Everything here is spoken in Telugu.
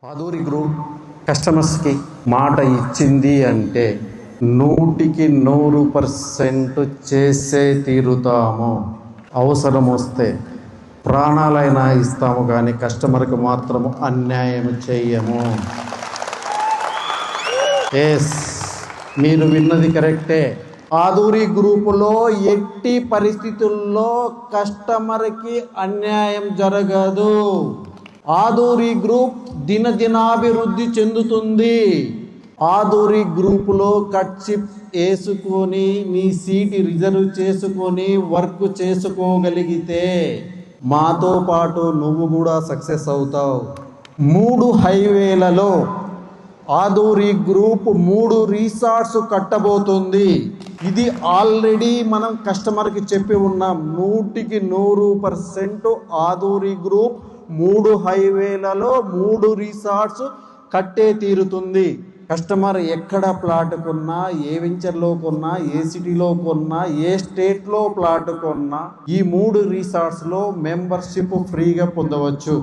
ఆదూరి గ్రూప్ కస్టమర్స్కి మాట ఇచ్చింది అంటే 100% చేసే తీరుతాము. అవసరం వస్తే ప్రాణాలైనా ఇస్తాము, కానీ కస్టమర్కి మాత్రము అన్యాయం చేయము. ఎస్, మీరు విన్నది కరెక్టే. ఆదూరి గ్రూపులో ఎట్టి పరిస్థితుల్లో కస్టమర్కి అన్యాయం జరగదు. ఆదూరి గ్రూప్ దినదినాభివృద్ధి చెందుతుంది. ఆదూరి గ్రూపులో కట్చిప్ వేసుకొని నీ సీట్ రిజర్వ్ చేసుకొని వర్క్ చేసుకోగలిగితే మాతో పాటు నువ్వు కూడా సక్సెస్ అవుతావు. 3 హైవేలలో ఆదూరి గ్రూప్ 3 రిసార్ట్స్ కట్టబోతుంది. ఇది ఆల్రెడీ మనం కస్టమర్కి చెప్పి ఉన్నాం. 100% ఆదూరి గ్రూప్ 3 హైవేలలో 3 రిసార్ట్స్ కట్టే తీరుతుంది. కస్టమర్ ఎక్కడ ప్లాట్ కొన్నా, ఏ వెంచర్లో కొన్నా, ఏ సిటీలో కొన్నా, ఏ స్టేట్లో ప్లాట్ కొన్నా ఈ 3 రిసార్ట్స్లో మెంబర్షిప్ ఫ్రీగా పొందవచ్చు.